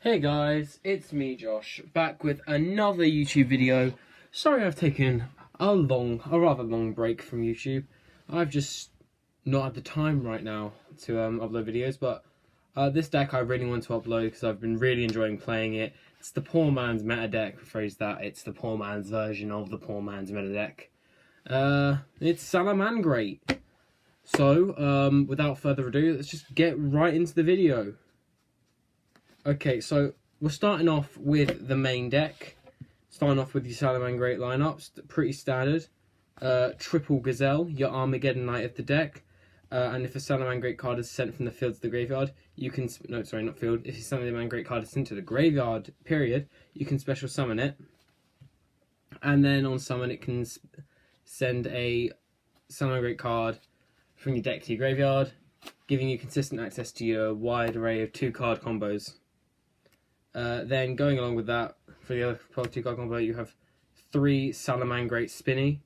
Hey guys, it's me Josh, back with another YouTube video. Sorry I've taken a rather long break from YouTube. I've just not had the time right now to upload videos, but this deck I really want to upload because I've been really enjoying playing it. It's the poor man's meta deck, rephrase that, it's the poor man's version of the poor man's meta deck. It's Salamangreat. So, without further ado, let's just get right into the video. Okay, so we're starting off with the main deck. Starting off with your Salamangreat lineups, pretty standard. Triple Gazelle, your Armageddon Knight of the deck. And if a Salamangreat card is sent from the field to the graveyard, you can... No, sorry, not field. If a Salamangreat card is sent to the graveyard, period, you can special summon it. And then on summon, it can send a Salamangreat card from your deck to your graveyard, giving you consistent access to your wide array of 2-card combos. Then going along with that, for the other 2-card combo, you have 3 Salamangreat Spinny.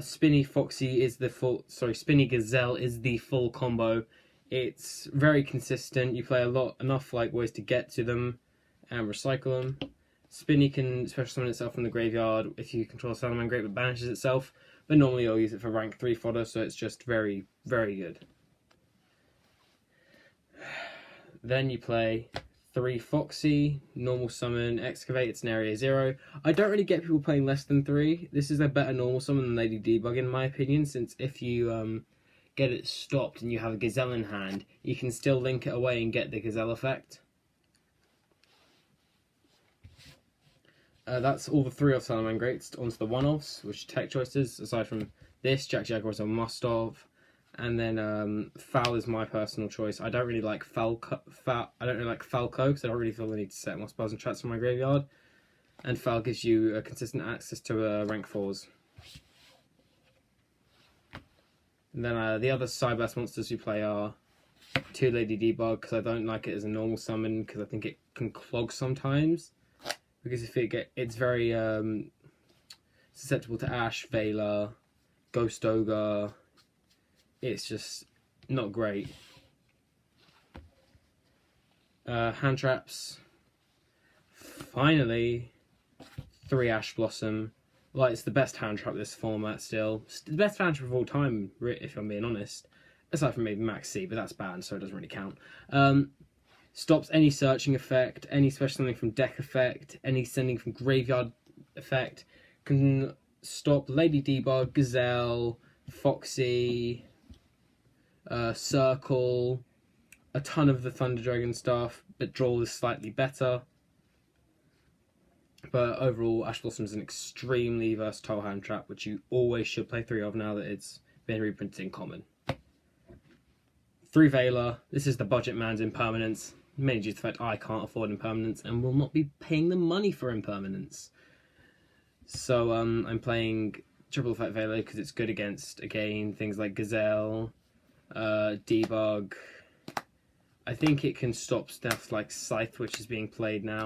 Spinny Foxy is the full... Sorry, Spinny Gazelle is the full combo. It's very consistent. You play enough ways to get to them and recycle them. Spinny can special summon itself from the graveyard if you control Salamangreat, but banishes itself. But normally you'll use it for rank 3 fodder, so it's just very, very good. Then you play 3 Foxy, normal summon, excavate, it's an area 0. I don't really get people playing less than 3. This is a better normal summon than Lady Debug in my opinion, since if you get it stopped and you have a Gazelle in hand, you can still link it away and get the Gazelle effect. That's all the 3 of Salamangreats. Onto the 1-offs, which are tech choices. Aside from this, Jack Jaguar is a must-of. And then Foul is my personal choice. I don't really like Falco because I don't really feel the need to set more spells and traps from my graveyard. And Foul gives you a consistent access to rank 4s. And then the other Cyburst monsters we play are 2 Lady Debug, because I don't like it as a normal summon because I think it can clog sometimes. Because if it's very susceptible to Ash, Veiler, Ghost Ogre. It's just not great. Hand traps. Finally, 3 Ash Blossom. It's the best hand trap this format still. It's the best hand trap of all time, if I'm being honest. Aside from maybe Max C, but that's banned, so it doesn't really count. Stops any searching effect, any special sending from deck effect, any sending from graveyard effect. Can stop Lady Debug, Gazelle, Foxy, Circle, a ton of the Thunder Dragon stuff, but Draw is slightly better. But overall, Ash Blossom is an extremely versatile hand trap, which you always should play 3 of now that it's been reprinted in common. 3 Veiler, this is the budget man's impermanence, mainly due to the fact I can't afford impermanence and will not be paying the money for impermanence. So I'm playing Triple Effect Veiler because it's good against, again, things like Gazelle, Debug. I think it can stop stuff like Scythe, which is being played now.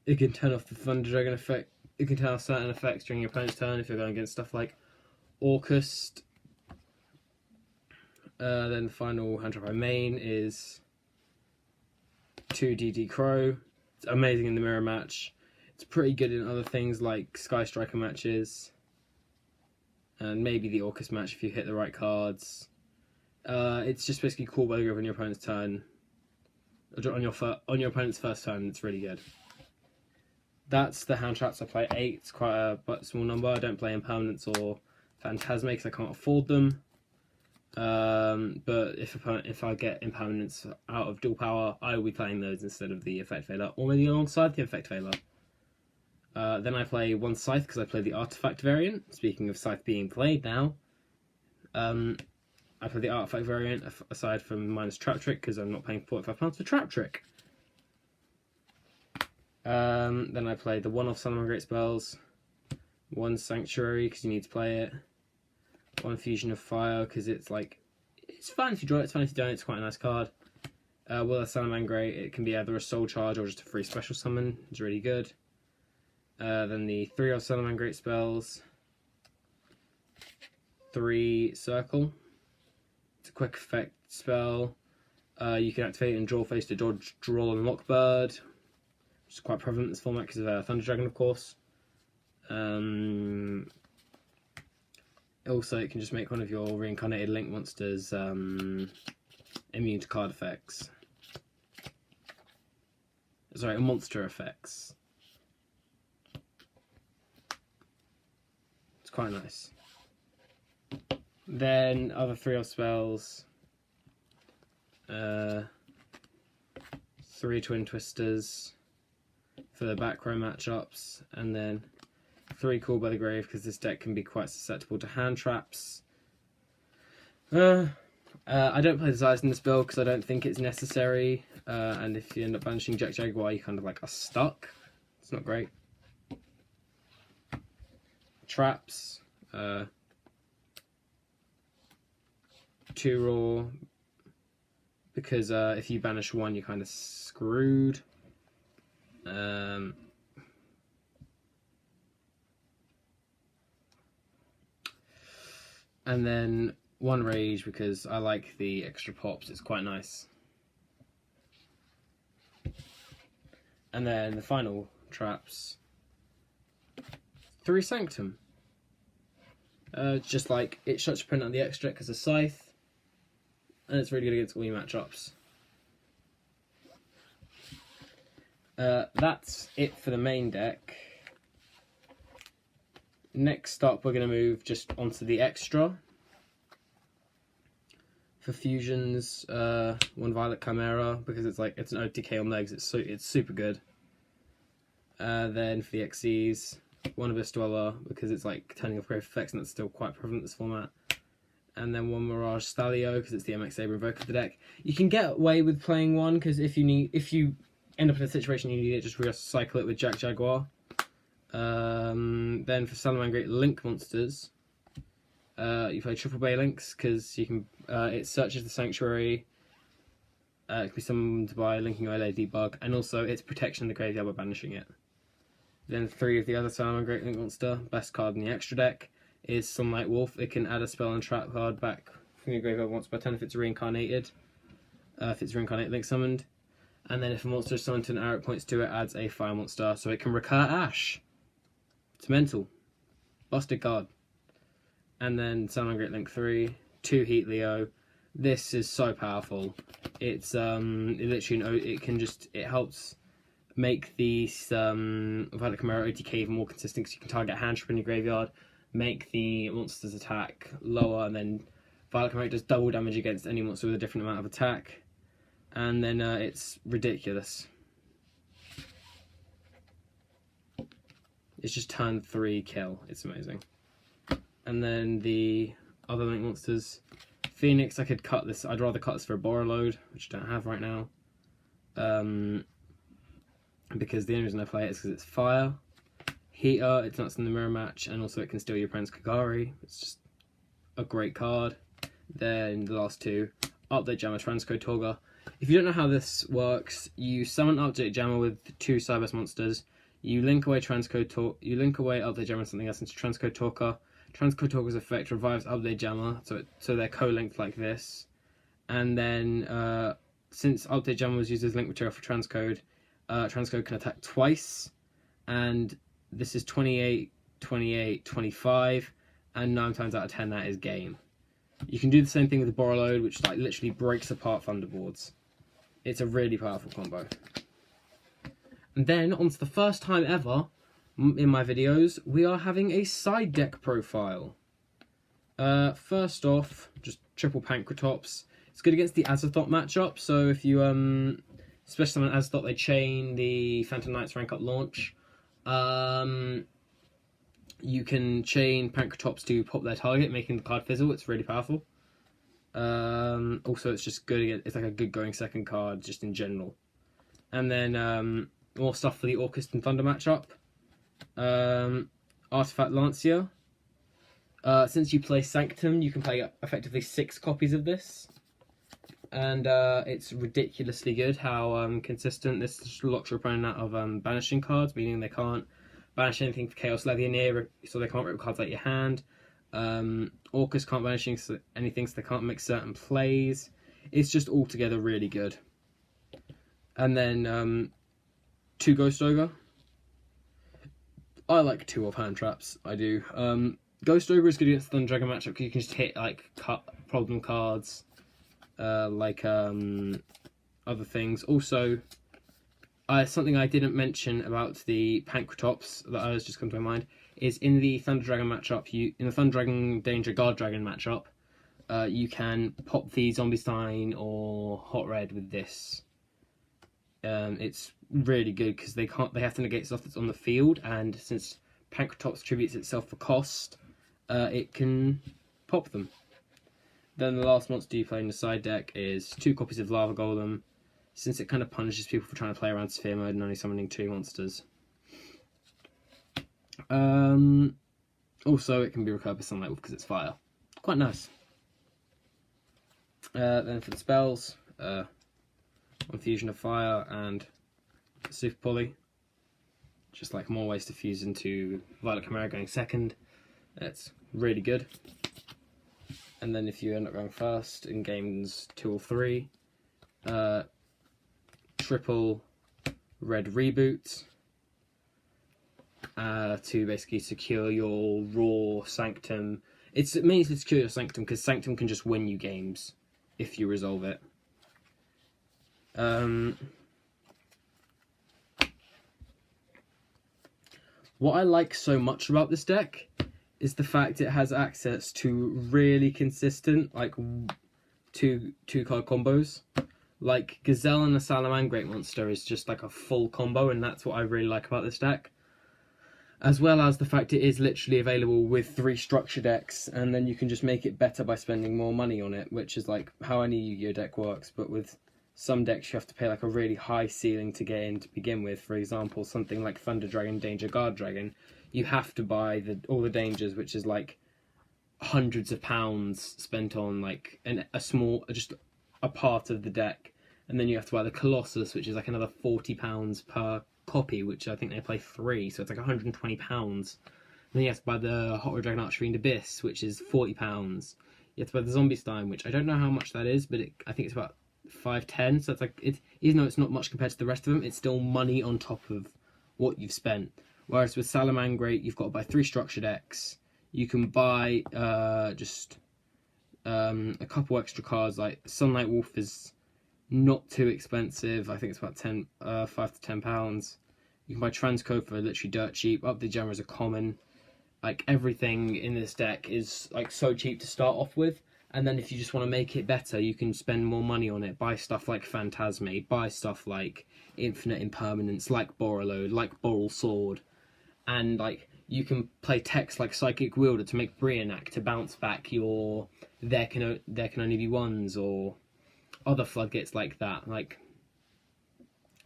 It can turn off the Thunder Dragon effect. It can turn off certain effects during your opponent's turn if you're going against stuff like Orcust. Then the final hand trap I main is 2 DD Crow. It's amazing in the mirror match. It's pretty good in other things like Sky Striker matches. And maybe the Orcust match if you hit the right cards. It's just basically cool Bogre on your opponent's turn. On your opponent's first turn, it's really good. That's the hand traps I play 8. It's quite a small number. I don't play Impermanence or Phantasma because I can't afford them. But if I get Impermanence out of dual power, I will be playing those instead of the Effect Veiler, or maybe alongside the Effect Veiler. Then I play 1 Scythe because I play the Artifact variant. Speaking of Scythe being played now, I play the Artifact variant aside from minus Trap Trick because I'm not paying £45 for Trap Trick. Then I play the 1-off Salamangreat spells, 1 Sanctuary because you need to play it, 1 Fusion of Fire because it's fine if you draw it, it's fine if you don't, it's quite a nice card. Will a Salamangreat, it can be either a Soul Charge or just a free special summon, it's really good. Then the 3-off Salamangreat spells, 3 Circle, it's a quick effect spell, You can activate and draw face to dodge, draw, and lock bird, which is quite prevalent in this format because of Thunder Dragon, of course. Also, it can just make one of your reincarnated Link monsters immune to card effects. Sorry, monster effects. It's quite nice. Then other 3-off spells. 3 Twin Twisters for the back row matchups, and then 3 Called by the Grave because this deck can be quite susceptible to hand traps. I don't play the size in this build because I don't think it's necessary, and if you end up banishing Jack Jaguar, you kind of like are stuck. It's not great. Traps. 2 Raw, because if you banish 1, you're kind of screwed. And then 1 Rage, because I like the extra pops, it's quite nice. And then the final traps. 3 Sanctum. Just like, it shuts your opponent on the extra because of Scythe. And it's really good against all your matchups. That's it for the main deck. Next up, we're going to move just onto the extra. For fusions, 1 Violet Chimera, because it's like, it's an OTK on legs, it's super good. Then for the XCs, 1 Abyss Dweller, because it's like turning off grave effects, and that's still quite prevalent in this format. And then 1 Mirage Stalio, because it's the MX Saber Invoker of the deck. You can get away with playing 1, because if you end up in a situation you need it, just recycle it with Jack Jaguar. Then for Salamangreat Link monsters, you play Triple Bay Links, because you can it searches the Sanctuary. It can be summoned by linking OLA Debug, and also it's protection in the graveyard by banishing it. Then 3 of the other Salamangreat Link monster, best card in the extra deck, is Sunlight Wolf. It can add a spell and trap card back from your graveyard once per turn if it's reincarnated. If it's reincarnated Link summoned. And then if a monster is summoned to an arrow points to it, adds a fire monster, so it can recur Ash. It's mental. Busted card. And then Salamangreat Link 3, 2 Heat Leo. This is so powerful. It's it helps make the Violet Chimera OTK even more consistent, because you can target hand trap in your graveyard, make the monster's attack lower, and then Violet Chimera does double damage against any monster with a different amount of attack. And then it's ridiculous. It's just turn 3 kill. It's amazing. And then the other Link monsters, Phoenix, I could cut this. I'd rather cut this for a Borreload, which I don't have right now. Because the only reason I play it is because it's fire. Heater, it's not in the mirror match, and also it can steal your opponent's Kagari. It's just a great card. Then the last 2, Update Jammer, Transcode Torga. If you don't know how this works, you summon Update Jammer with 2 Cybers monsters. You link away Update Jammer and something else into Transcode Torga. Transcode Torga's effect revives Update Jammer, so they're co-linked like this. And then since Update Jammer was used as link material for Transcode, Transcode can attack twice, and this is 28, 28, 25, and 9 times out of 10 that is game. You can do the same thing with the Borreload, which like literally breaks apart Thunderboards. It's a really powerful combo. And then, on to the first time ever in my videos, we are having a side deck profile. First off, just triple Pancratops. It's good against the Azathoth matchup, so if you especially on Azathoth, they chain the Phantom Knights rank up launch. You can chain Pancratops to pop their target, making the card fizzle. It's really powerful. Also, it's just good. It's like a good going second card, just in general. And then more stuff for the Orcust and Thunder matchup. Artifact Lancia. Since you play Sanctum, you can play effectively 6 copies of this. And it's ridiculously good how consistent this just locks your opponent out of banishing cards, meaning they can't banish anything for Chaos Legionnaire, so they can't rip cards out of your hand. Orcus can't banish anything, so they can't make certain plays. It's just altogether really good. And then 2 Ghost Ogre. I like 2 offhand traps, I do. Ghost Ogre is good against the Thunder Dragon matchup because you can just hit like problem cards, like other things. Also, something I didn't mention about the Pankratops that I was just come to my mind is in the Thunder Dragon matchup, in the Thunder Dragon Danger Guard Dragon matchup, you can pop the Zombie Stein or Hot Red with this. It's really good because they have to negate stuff that's on the field, and since Pankratops tributes itself for cost, it can pop them. Then the last monster you play in the side deck is 2 copies of Lava Golem, since it kind of punishes people for trying to play around Sphere mode and only summoning 2 monsters. Also, it can be recurred by Sunlight Wolf because it's fire. Quite nice. Then for the spells, on Fusion of Fire and Super Poly. Just like more ways to fuse into Violet Chimera going second. That's really good. And then if you end up going first in games 2 or 3, triple red reboot to basically secure your raw Sanctum. It's mainly to secure your Sanctum because Sanctum can just win you games if you resolve it. What I like so much about this deck is the fact it has access to really consistent, like, two card combos. Like, Gazelle and the Salamangreat monster is just like a full combo, and that's what I really like about this deck. As well as the fact it is literally available with 3 structure decks, and then you can just make it better by spending more money on it, which is like how any Yu-Gi-Oh deck works, but with some decks you have to pay like a really high ceiling to get in to begin with. For example, something like Thunder Dragon, Danger Guard Dragon, you have to buy all the dangers, which is like hundreds of pounds spent on like just a part of the deck, and then you have to buy the Colossus, which is like another £40 per copy, which I think they play 3, so it's like £120. Then you have to buy the Hot Rod Dragon Archery and Abyss, which is £40. You have to buy the Zombie Stein, which I don't know how much that is, but I think it's about 5-10. So it's like even though it's not much compared to the rest of them, it's still money on top of what you've spent. Whereas with Salamangreat, you've got to buy 3 structure decks. You can buy just a couple extra cards. Like Sunlight Wolf is not too expensive. I think it's about £5 to £10. You can buy Transcode for literally dirt cheap. Up the Gemma is a common. Like everything in this deck is like so cheap to start off with. And then if you just want to make it better, you can spend more money on it. Buy stuff like Phantasme, buy stuff like Infinite Impermanence, like Borreload, like Boral Sword. And like you can play techs like Psychic Wielder to make Brionac to bounce back your there can only be ones, or other floodgates like that. Like,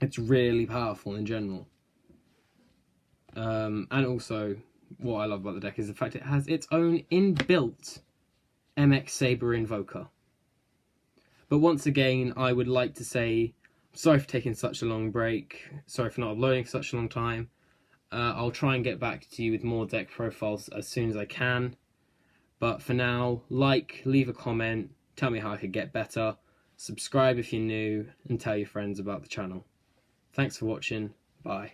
it's really powerful in general. And also, what I love about the deck is the fact it has its own inbuilt MX Saber Invoker. But once again, I would like to say, sorry for taking such a long break, sorry for not uploading for such a long time. I'll try and get back to you with more deck profiles as soon as I can. But for now, leave a comment, tell me how I could get better, subscribe if you're new, and tell your friends about the channel. Thanks for watching, bye.